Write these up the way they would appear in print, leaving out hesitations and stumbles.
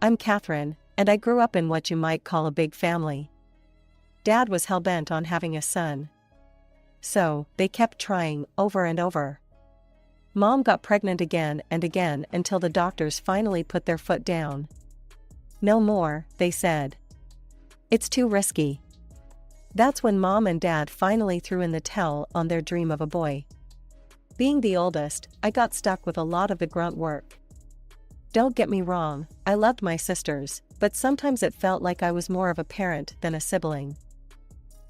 I'm Catherine, and I grew up in what you might call a big family. Dad was hell-bent on having a son. So, they kept trying, over and over. Mom got pregnant again and again until the doctors finally put their foot down. No more, they said. It's too risky. That's when Mom and Dad finally threw in the towel on their dream of a boy. Being the oldest, I got stuck with a lot of the grunt work. Don't get me wrong, I loved my sisters, but sometimes it felt like I was more of a parent than a sibling.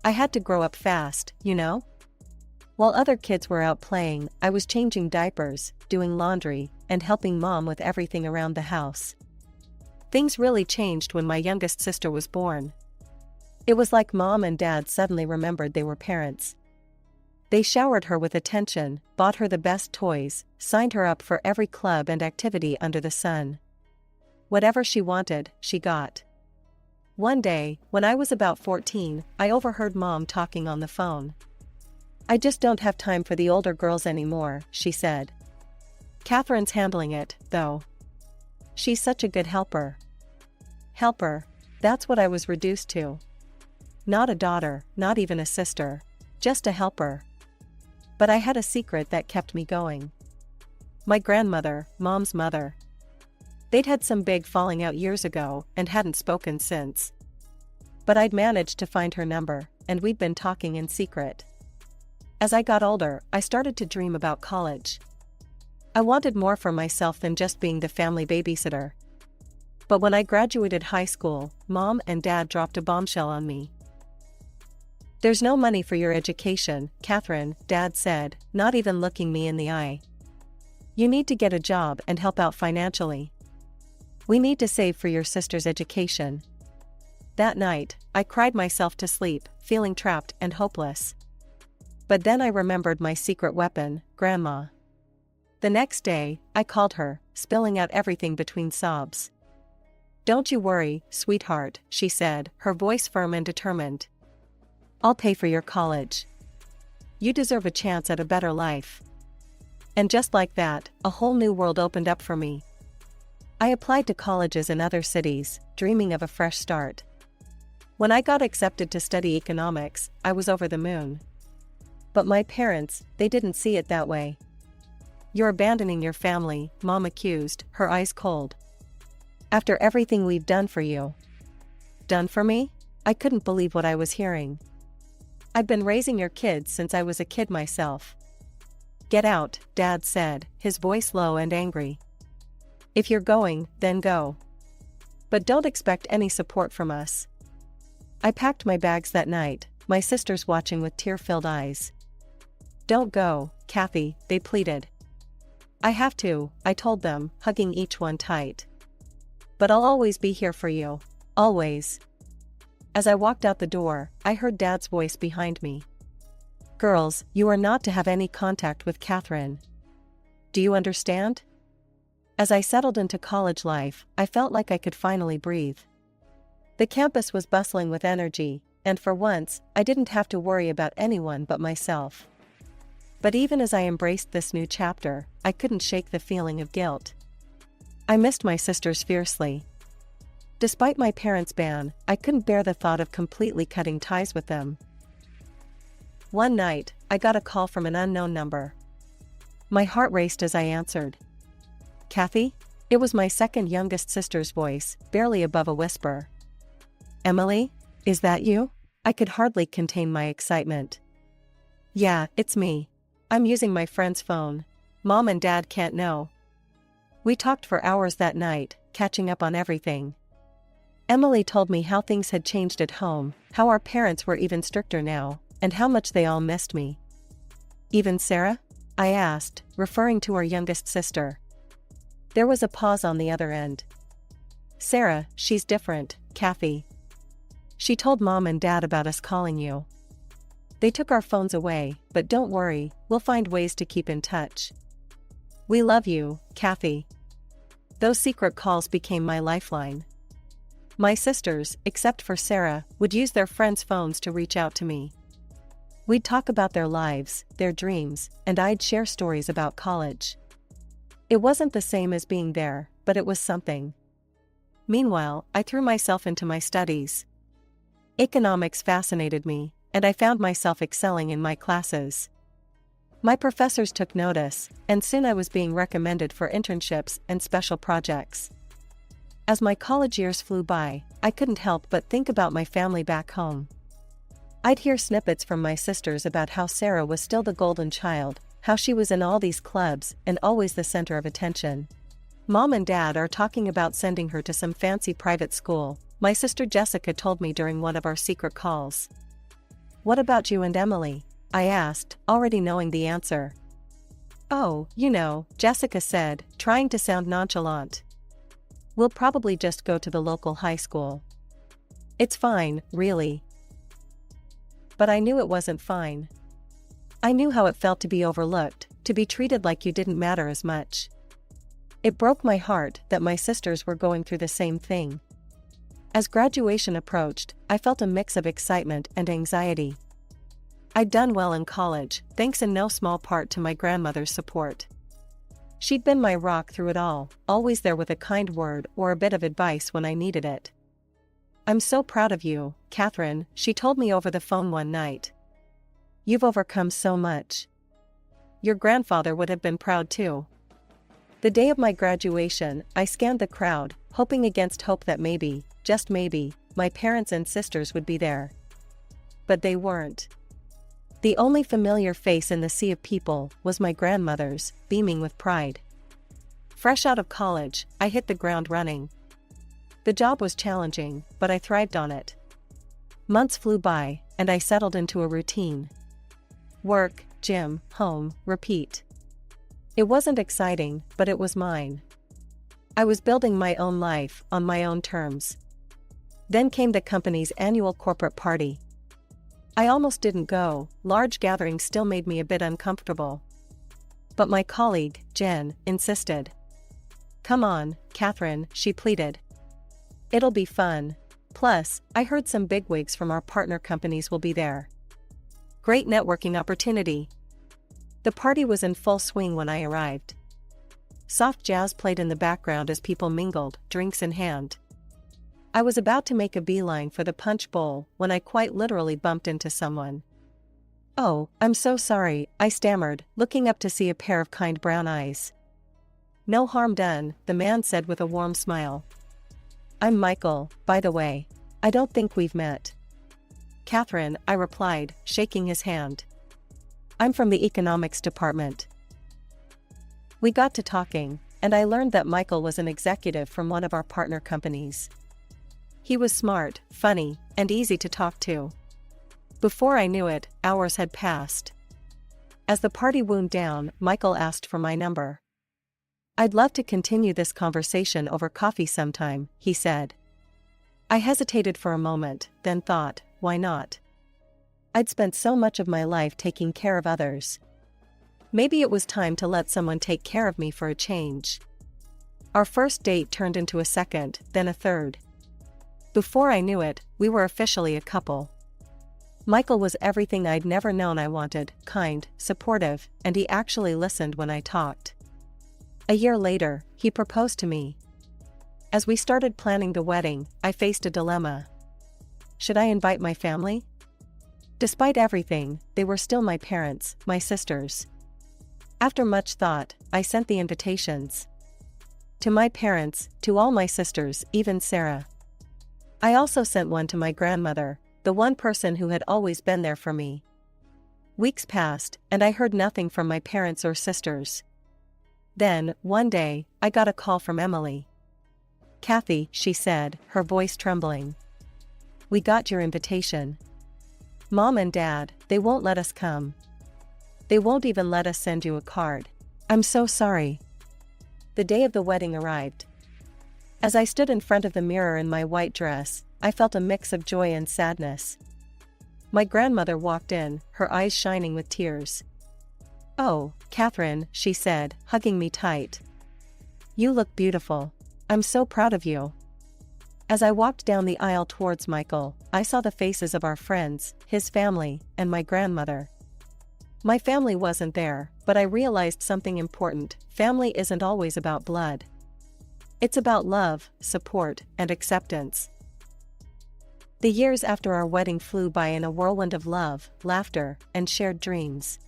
I had to grow up fast, you know? While other kids were out playing, I was changing diapers, doing laundry, and helping Mom with everything around the house. Things really changed when my youngest sister was born. It was like Mom and Dad suddenly remembered they were parents. They showered her with attention, bought her the best toys, signed her up for every club and activity under the sun. Whatever she wanted, she got. One day, when I was about 14, I overheard Mom talking on the phone. I just don't have time for the older girls anymore, she said. Catherine's handling it, though. She's such a good helper. Helper, that's what I was reduced to. Not a daughter, not even a sister. Just a helper. But I had a secret that kept me going. My grandmother, Mom's mother. They'd had some big falling out years ago and hadn't spoken since. But I'd managed to find her number, and we'd been talking in secret. As I got older, I started to dream about college. I wanted more for myself than just being the family babysitter. But when I graduated high school, Mom and Dad dropped a bombshell on me. There's no money for your education, Catherine, Dad said, not even looking me in the eye. You need to get a job and help out financially. We need to save for your sister's education. That night, I cried myself to sleep, feeling trapped and hopeless. But then I remembered my secret weapon, Grandma. The next day, I called her, spilling out everything between sobs. Don't you worry, sweetheart, she said, her voice firm and determined. I'll pay for your college. You deserve a chance at a better life. And just like that, a whole new world opened up for me. I applied to colleges in other cities, dreaming of a fresh start. When I got accepted to study economics, I was over the moon. But my parents, they didn't see it that way. You're abandoning your family, Mom accused, her eyes cold. After everything we've done for you. Done for me? I couldn't believe what I was hearing. I've been raising your kids since I was a kid myself. Get out, Dad said, his voice low and angry. If you're going, then go. But don't expect any support from us. I packed my bags that night, my sisters watching with tear-filled eyes. Don't go, Kathy, they pleaded. I have to, I told them, hugging each one tight. But I'll always be here for you. Always. As I walked out the door, I heard Dad's voice behind me. Girls, you are not to have any contact with Catherine. Do you understand? As I settled into college life, I felt like I could finally breathe. The campus was bustling with energy, and for once, I didn't have to worry about anyone but myself. But even as I embraced this new chapter, I couldn't shake the feeling of guilt. I missed my sisters fiercely. Despite my parents' ban, I couldn't bear the thought of completely cutting ties with them. One night, I got a call from an unknown number. My heart raced as I answered. Kathy? It was my second youngest sister's voice, barely above a whisper. Emily? Is that you? I could hardly contain my excitement. Yeah, it's me. I'm using my friend's phone. Mom and Dad can't know. We talked for hours that night, catching up on everything. Emily told me how things had changed at home, how our parents were even stricter now, and how much they all missed me. Even Sarah? I asked, referring to our youngest sister. There was a pause on the other end. Sarah, she's different, Kathy. She told Mom and Dad about us calling you. They took our phones away, but don't worry, we'll find ways to keep in touch. We love you, Kathy. Those secret calls became my lifeline. My sisters, except for Sarah, would use their friends' phones to reach out to me. We'd talk about their lives, their dreams, and I'd share stories about college. It wasn't the same as being there, but it was something. Meanwhile, I threw myself into my studies. Economics fascinated me, and I found myself excelling in my classes. My professors took notice, and soon I was being recommended for internships and special projects. As my college years flew by, I couldn't help but think about my family back home. I'd hear snippets from my sisters about how Sarah was still the golden child, how she was in all these clubs and always the center of attention. Mom and Dad are talking about sending her to some fancy private school, my sister Jessica told me during one of our secret calls. What about you and Emily? I asked, already knowing the answer. Oh, Jessica said, trying to sound nonchalant. We'll probably just go to the local high school. It's fine, really. But I knew it wasn't fine. I knew how it felt to be overlooked, to be treated like you didn't matter as much. It broke my heart that my sisters were going through the same thing. As graduation approached, I felt a mix of excitement and anxiety. I'd done well in college, thanks in no small part to my grandmother's support. She'd been my rock through it all, always there with a kind word or a bit of advice when I needed it. I'm so proud of you, Catherine, she told me over the phone one night. You've overcome so much. Your grandfather would have been proud too. The day of my graduation, I scanned the crowd, hoping against hope that maybe, just maybe, my parents and sisters would be there. But they weren't. The only familiar face in the sea of people was my grandmother's, beaming with pride. Fresh out of college, I hit the ground running. The job was challenging, but I thrived on it. Months flew by, and I settled into a routine. Work, gym, home, repeat. It wasn't exciting, but it was mine. I was building my own life, on my own terms. Then came the company's annual corporate party. I almost didn't go, large gatherings still made me a bit uncomfortable. But my colleague, Jen, insisted. Come on, Catherine, she pleaded. It'll be fun. Plus, I heard some bigwigs from our partner companies will be there. Great networking opportunity. The party was in full swing when I arrived. Soft jazz played in the background as people mingled, drinks in hand. I was about to make a beeline for the punch bowl when I quite literally bumped into someone. Oh, I'm so sorry, I stammered, looking up to see a pair of kind brown eyes. No harm done, the man said with a warm smile. I'm Michael, by the way. I don't think we've met. Catherine, I replied, shaking his hand. I'm from the economics department. We got to talking, and I learned that Michael was an executive from one of our partner companies. He was smart, funny, and easy to talk to. Before I knew it, hours had passed. As the party wound down, Michael asked for my number. I'd love to continue this conversation over coffee sometime, he said. I hesitated for a moment, then thought, why not? I'd spent so much of my life taking care of others. Maybe it was time to let someone take care of me for a change. Our first date turned into a second, then a third. Before I knew it, we were officially a couple. Michael was everything I'd never known I wanted, kind, supportive, and he actually listened when I talked. A year later, he proposed to me. As we started planning the wedding, I faced a dilemma. Should I invite my family? Despite everything, they were still my parents, my sisters. After much thought, I sent the invitations. To my parents, to all my sisters, even Sarah. I also sent one to my grandmother, the one person who had always been there for me. Weeks passed, and I heard nothing from my parents or sisters. Then, one day, I got a call from Emily. Kathy, she said, her voice trembling. We got your invitation. Mom and Dad, they won't let us come. They won't even let us send you a card. I'm so sorry. The day of the wedding arrived. As I stood in front of the mirror in my white dress, I felt a mix of joy and sadness. My grandmother walked in, her eyes shining with tears. Oh, Catherine, she said, hugging me tight. You look beautiful. I'm so proud of you. As I walked down the aisle towards Michael, I saw the faces of our friends, his family, and my grandmother. My family wasn't there, but I realized something important: family isn't always about blood. It's about love, support, and acceptance. The years after our wedding flew by in a whirlwind of love, laughter, and shared dreams.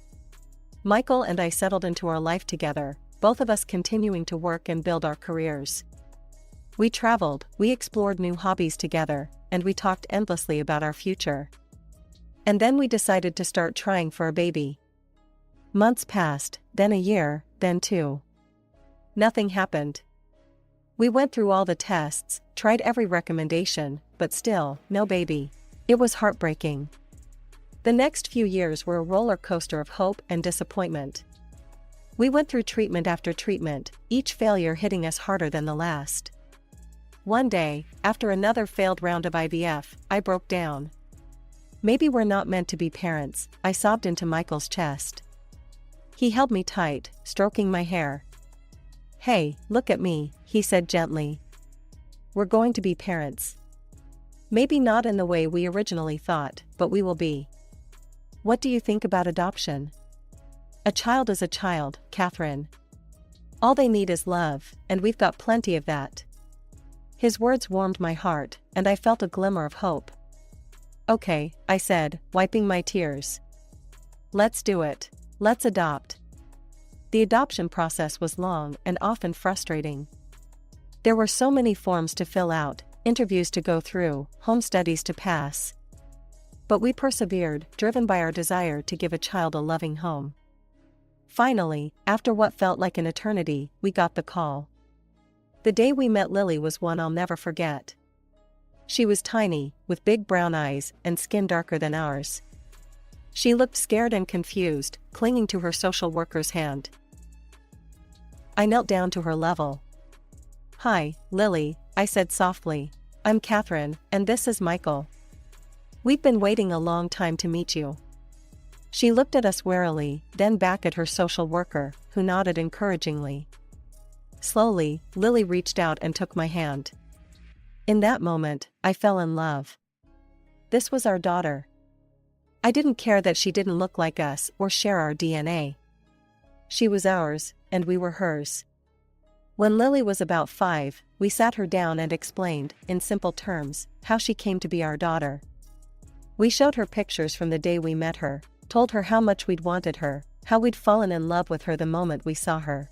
Michael and I settled into our life together, both of us continuing to work and build our careers. We traveled, we explored new hobbies together, and we talked endlessly about our future. And then we decided to start trying for a baby. Months passed, then a year, then 2. Nothing happened. We went through all the tests, tried every recommendation, but still, no baby. It was heartbreaking. The next few years were a roller coaster of hope and disappointment. We went through treatment after treatment, each failure hitting us harder than the last. One day, after another failed round of IVF, I broke down. Maybe we're not meant to be parents, I sobbed into Michael's chest. He held me tight, stroking my hair. Hey, look at me, he said gently. We're going to be parents. Maybe not in the way we originally thought, but we will be. What do you think about adoption? A child is a child, Catherine. All they need is love, and we've got plenty of that. His words warmed my heart, and I felt a glimmer of hope. Okay, I said, wiping my tears. Let's do it. Let's adopt. The adoption process was long and often frustrating. There were so many forms to fill out, interviews to go through, home studies to pass. But we persevered, driven by our desire to give a child a loving home. Finally, after what felt like an eternity, we got the call. The day we met Lily was one I'll never forget. She was tiny, with big brown eyes and skin darker than ours. She looked scared and confused, clinging to her social worker's hand. I knelt down to her level. Hi, Lily, I said softly. I'm Catherine, and this is Michael. We've been waiting a long time to meet you. She looked at us warily, then back at her social worker, who nodded encouragingly. Slowly, Lily reached out and took my hand. In that moment, I fell in love. This was our daughter. I didn't care that she didn't look like us or share our DNA. She was ours, and we were hers. When Lily was about 5, we sat her down and explained, in simple terms, how she came to be our daughter. We showed her pictures from the day we met her, told her how much we'd wanted her, how we'd fallen in love with her the moment we saw her.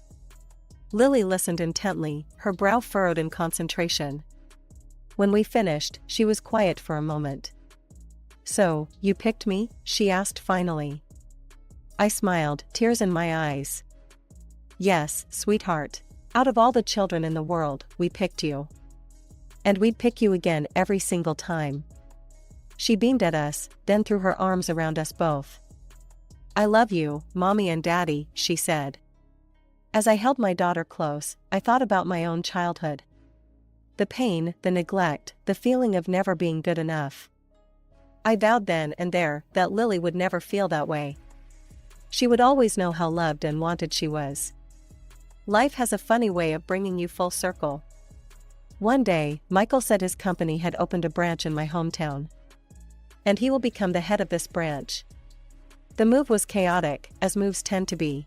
Lily listened intently, her brow furrowed in concentration. When we finished, she was quiet for a moment. So, you picked me? She asked finally. I smiled, tears in my eyes. Yes, sweetheart. Out of all the children in the world, we picked you. And we'd pick you again every single time. She beamed at us, then threw her arms around us both. I love you, Mommy and Daddy, she said. As I held my daughter close, I thought about my own childhood. The pain, the neglect, the feeling of never being good enough. I vowed then and there that Lily would never feel that way. She would always know how loved and wanted she was. Life has a funny way of bringing you full circle. One day, Michael said his company had opened a branch in my hometown. And he will become the head of this branch. The move was chaotic, as moves tend to be.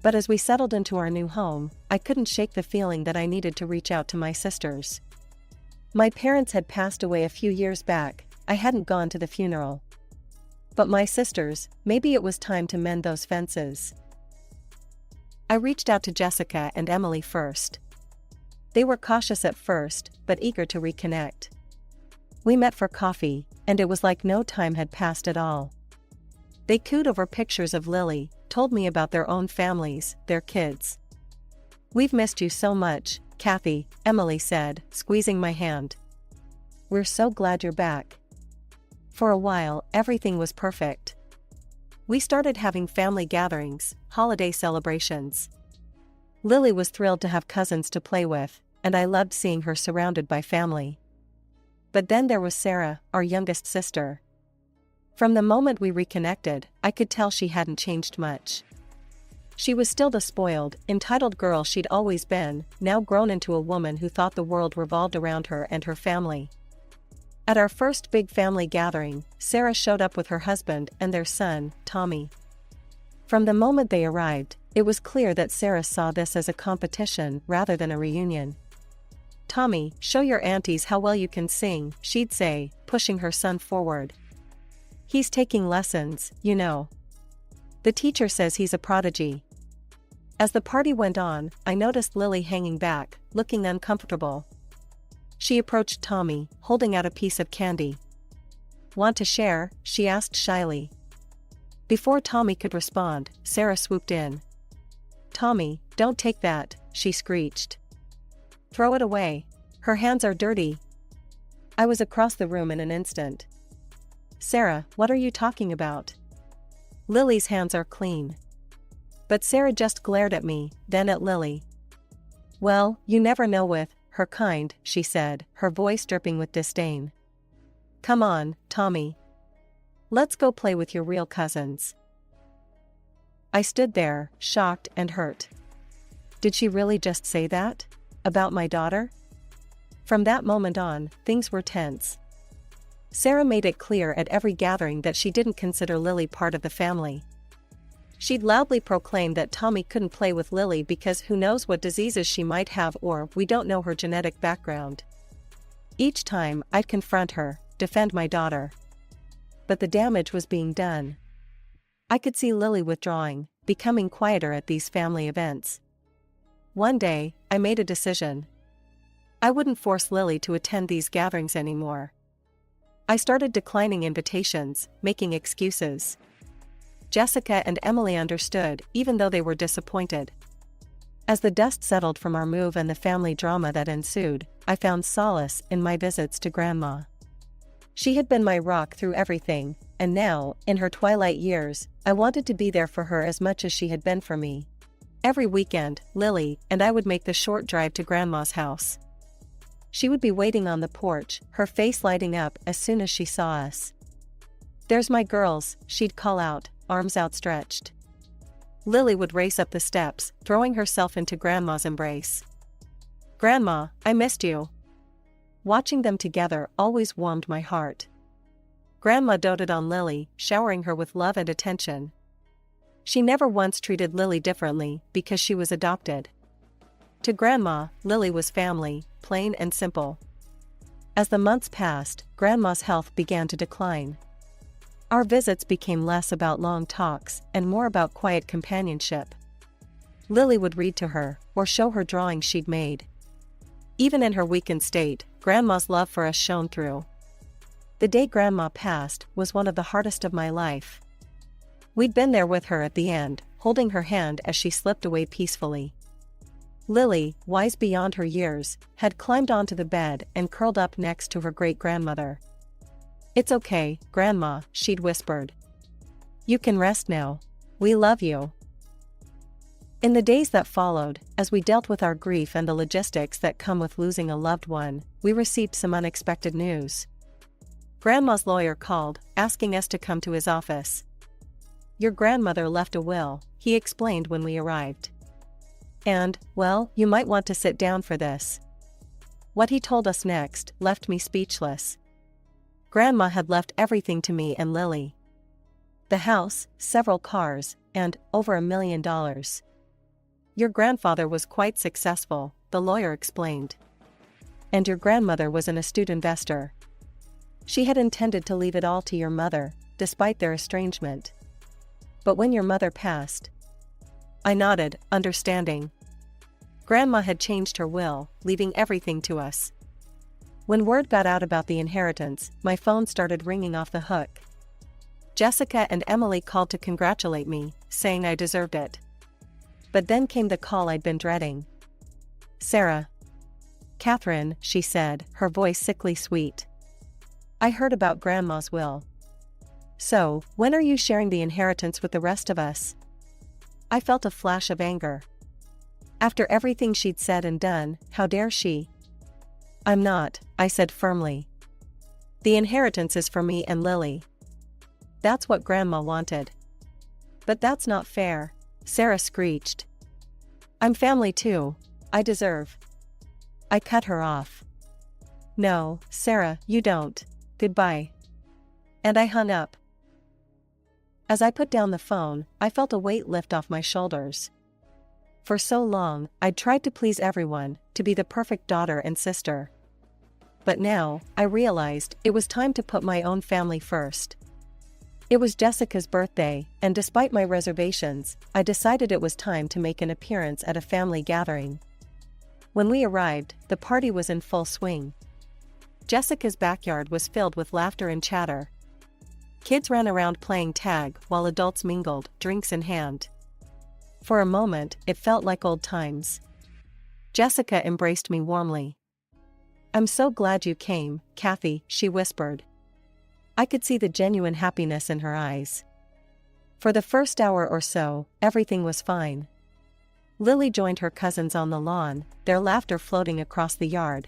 But as we settled into our new home, I couldn't shake the feeling that I needed to reach out to my sisters. My parents had passed away a few years back, I hadn't gone to the funeral. But my sisters, maybe it was time to mend those fences. I reached out to Jessica and Emily first. They were cautious at first, but eager to reconnect. We met for coffee, and it was like no time had passed at all. They cooed over pictures of Lily, told me about their own families, their kids. We've missed you so much, Kathy, Emily said, squeezing my hand. We're so glad you're back. For a while, everything was perfect. We started having family gatherings, holiday celebrations. Lily was thrilled to have cousins to play with, and I loved seeing her surrounded by family. But then there was Sarah, our youngest sister. From the moment we reconnected, I could tell she hadn't changed much. She was still the spoiled, entitled girl she'd always been, now grown into a woman who thought the world revolved around her and her family. At our first big family gathering, Sarah showed up with her husband and their son, Tommy. From the moment they arrived, it was clear that Sarah saw this as a competition rather than a reunion. "Tommy, show your aunties how well you can sing," she'd say, pushing her son forward. "He's taking lessons, you know. The teacher says he's a prodigy." As the party went on, I noticed Lily hanging back, looking uncomfortable. She approached Tommy, holding out a piece of candy. "Want to share?" she asked shyly. Before Tommy could respond, Sarah swooped in. "Tommy, don't take that," she screeched. "Throw it away. Her hands are dirty." I was across the room in an instant. "Sarah, what are you talking about? Lily's hands are clean." But Sarah just glared at me, then at Lily. "Well, you never know with her kind," she said, her voice dripping with disdain. "Come on, Tommy. Let's go play with your real cousins." I stood there, shocked and hurt. Did she really just say that? About my daughter? From that moment on, things were tense. Sarah made it clear at every gathering that she didn't consider Lily part of the family. She'd loudly proclaim that Tommy couldn't play with Lily because who knows what diseases she might have, or we don't know her genetic background. Each time, I'd confront her, defend my daughter. But the damage was being done. I could see Lily withdrawing, becoming quieter at these family events. One day, I made a decision. I wouldn't force Lily to attend these gatherings anymore. I started declining invitations, making excuses. Jessica and Emily understood, even though they were disappointed. As the dust settled from our move and the family drama that ensued, I found solace in my visits to Grandma. She had been my rock through everything, and now, in her twilight years, I wanted to be there for her as much as she had been for me. Every weekend, Lily and I would make the short drive to Grandma's house. She would be waiting on the porch, her face lighting up as soon as she saw us. "There's my girls," she'd call out, arms outstretched. Lily would race up the steps, throwing herself into Grandma's embrace. "Grandma, I missed you." Watching them together always warmed my heart. Grandma doted on Lily, showering her with love and attention. She never once treated Lily differently because she was adopted. To Grandma, Lily was family, plain and simple. As the months passed, Grandma's health began to decline. Our visits became less about long talks and more about quiet companionship. Lily would read to her, or show her drawings she'd made. Even in her weakened state, Grandma's love for us shone through. The day Grandma passed was one of the hardest of my life. We'd been there with her at the end, holding her hand as she slipped away peacefully. Lily, wise beyond her years, had climbed onto the bed and curled up next to her great-grandmother. "It's okay, Grandma," she'd whispered. "You can rest now. We love you." In the days that followed, as we dealt with our grief and the logistics that come with losing a loved one, we received some unexpected news. Grandma's lawyer called, asking us to come to his office. "Your grandmother left a will," he explained when we arrived. And, well, you might want to sit down for this. What he told us next left me speechless. Grandma had left everything to me and Lily. The house, several cars, and over $1 million. "Your grandfather was quite successful," the lawyer explained. "And your grandmother was an astute investor. She had intended to leave it all to your mother, despite their estrangement. But when your mother passed..." I nodded, understanding. Grandma had changed her will, leaving everything to us. When word got out about the inheritance, my phone started ringing off the hook. Jessica and Emily called to congratulate me, saying I deserved it. But then came the call I'd been dreading. "Sarah." "Catherine," she said, her voice sickly sweet. "I heard about Grandma's will. So, when are you sharing the inheritance with the rest of us?" I felt a flash of anger. After everything she'd said and done, how dare she? "I'm not," I said firmly. "The inheritance is for me and Lily. That's what Grandma wanted." "But that's not fair," Sarah screeched. "I'm family too. I deserve..." I cut her off. "No, Sarah, you don't. Goodbye." And I hung up. As I put down the phone, I felt a weight lift off my shoulders. For so long, I'd tried to please everyone, to be the perfect daughter and sister. But now, I realized it was time to put my own family first. It was Jessica's birthday, and despite my reservations, I decided it was time to make an appearance at a family gathering. When we arrived, the party was in full swing. Jessica's backyard was filled with laughter and chatter. Kids ran around playing tag while adults mingled, drinks in hand. For a moment, it felt like old times. Jessica embraced me warmly. "I'm so glad you came, Kathy," she whispered. I could see the genuine happiness in her eyes. For the first hour or so, everything was fine. Lily joined her cousins on the lawn, their laughter floating across the yard.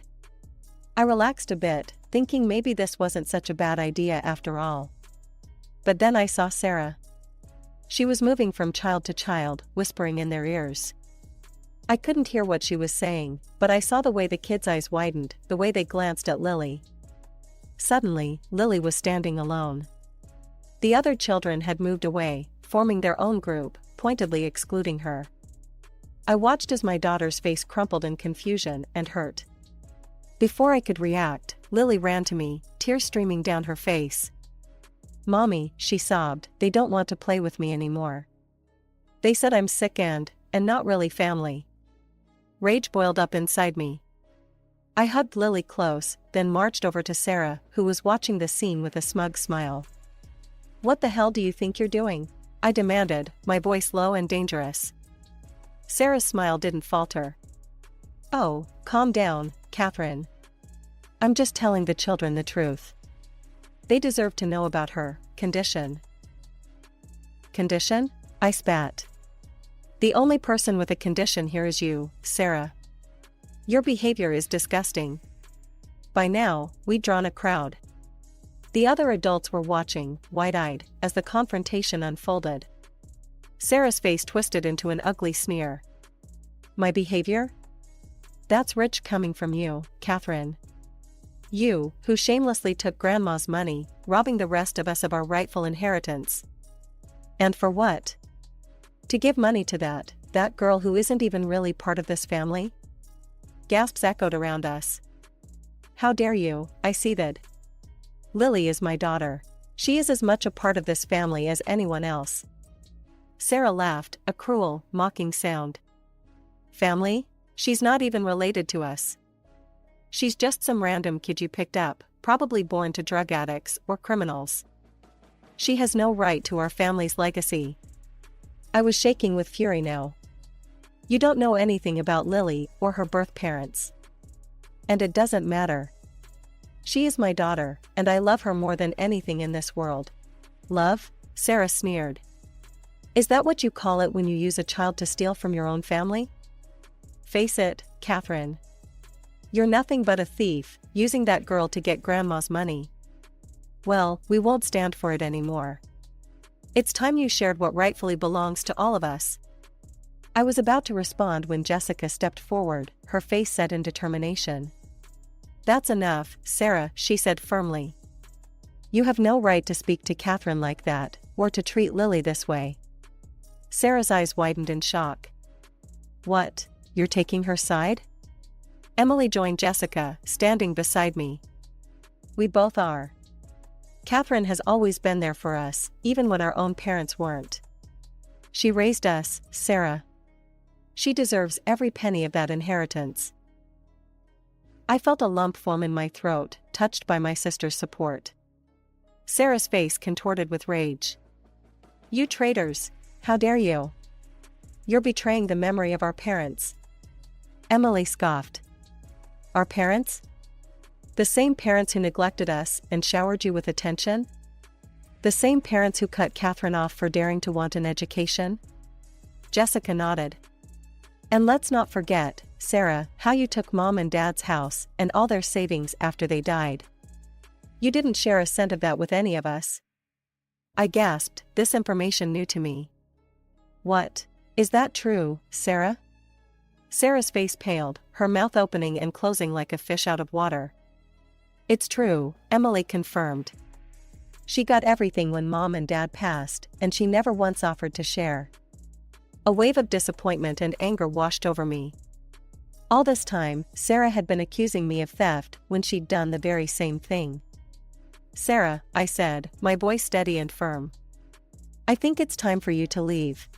I relaxed a bit, thinking maybe this wasn't such a bad idea after all. But then I saw Sarah. She was moving from child to child, whispering in their ears. I couldn't hear what she was saying, but I saw the way the kids' eyes widened, the way they glanced at Lily. Suddenly, Lily was standing alone. The other children had moved away, forming their own group, pointedly excluding her. I watched as my daughter's face crumpled in confusion and hurt. Before I could react, Lily ran to me, tears streaming down her face. "Mommy," she sobbed, "they don't want to play with me anymore. They said I'm sick and not really family." Rage boiled up inside me. I hugged Lily close, then marched over to Sarah, who was watching the scene with a smug smile. "What the hell do you think you're doing?" I demanded, my voice low and dangerous. Sarah's smile didn't falter. "Oh, calm down, Catherine. I'm just telling the children the truth. They deserve to know about her condition." "Condition?" I spat. "The only person with a condition here is you, Sarah. Your behavior is disgusting." By now, we'd drawn a crowd. The other adults were watching, wide-eyed, as the confrontation unfolded. Sarah's face twisted into an ugly sneer. "My behavior? That's rich coming from you, Catherine. You, who shamelessly took Grandma's money, robbing the rest of us of our rightful inheritance. And for what? To give money to that girl who isn't even really part of this family?" Gasps echoed around us. "How dare you?" I seethed. "Lily is my daughter. She is as much a part of this family as anyone else." Sarah laughed, a cruel, mocking sound. "Family? She's not even related to us. She's just some random kid you picked up, probably born to drug addicts or criminals. She has no right to our family's legacy." I was shaking with fury now. "You don't know anything about Lily or her birth parents. And it doesn't matter. She is my daughter, and I love her more than anything in this world." "Love?" Sarah sneered. "Is that what you call it when you use a child to steal from your own family? Face it, Catherine. You're nothing but a thief, using that girl to get Grandma's money. Well, we won't stand for it anymore. It's time you shared what rightfully belongs to all of us." I was about to respond when Jessica stepped forward, her face set in determination. "That's enough, Sarah," she said firmly. "You have no right to speak to Catherine like that, or to treat Lily this way." Sarah's eyes widened in shock. "What, you're taking her side?" Emily joined Jessica, standing beside me. "We both are. Catherine has always been there for us, even when our own parents weren't. She raised us, Sarah. She deserves every penny of that inheritance." I felt a lump form in my throat, touched by my sister's support. Sarah's face contorted with rage. "You traitors! How dare you? You're betraying the memory of our parents." Emily scoffed. "Our parents? The same parents who neglected us and showered you with attention? The same parents who cut Catherine off for daring to want an education?" Jessica nodded. "And let's not forget, Sarah, how you took Mom and Dad's house and all their savings after they died. You didn't share a cent of that with any of us." I gasped, this information new to me. "What? Is that true, Sarah?" Sarah's face paled, her mouth opening and closing like a fish out of water. "It's true," Emily confirmed. "She got everything when Mom and Dad passed, and she never once offered to share. A wave of disappointment and anger washed over me. All this time, Sarah had been accusing me of theft when she'd done the very same thing. "Sarah," I said, my voice steady and firm. "I think it's time for you to leave."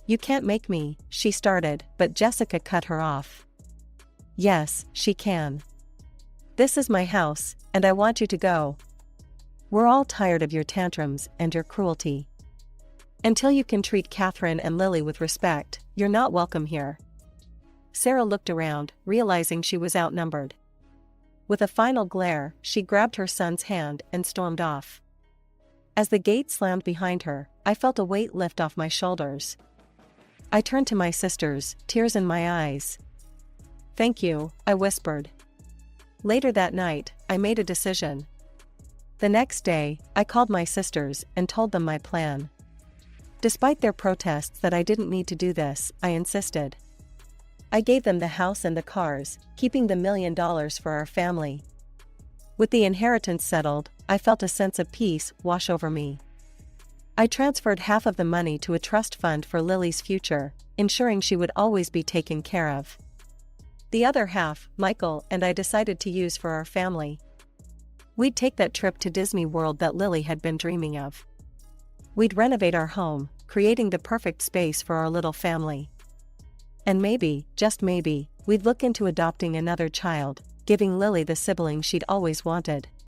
"You can't make me," she started, but Jessica cut her off. "Yes, she can. This is my house, and I want you to go. We're all tired of your tantrums and your cruelty. Until you can treat Catherine and Lily with respect, you're not welcome here." Sarah looked around, realizing she was outnumbered. With a final glare, she grabbed her son's hand and stormed off. As the gate slammed behind her, I felt a weight lift off my shoulders. I turned to my sisters, tears in my eyes. "Thank you," I whispered. Later that night, I made a decision. The next day, I called my sisters and told them my plan. Despite their protests that I didn't need to do this, I insisted. I gave them the house and the cars, keeping the $1 million for our family. With the inheritance settled, I felt a sense of peace wash over me. I transferred half of the money to a trust fund for Lily's future, ensuring she would always be taken care of. The other half, Michael and I decided to use for our family. We'd take that trip to Disney World that Lily had been dreaming of. We'd renovate our home, creating the perfect space for our little family. And maybe, just maybe, we'd look into adopting another child, giving Lily the sibling she'd always wanted.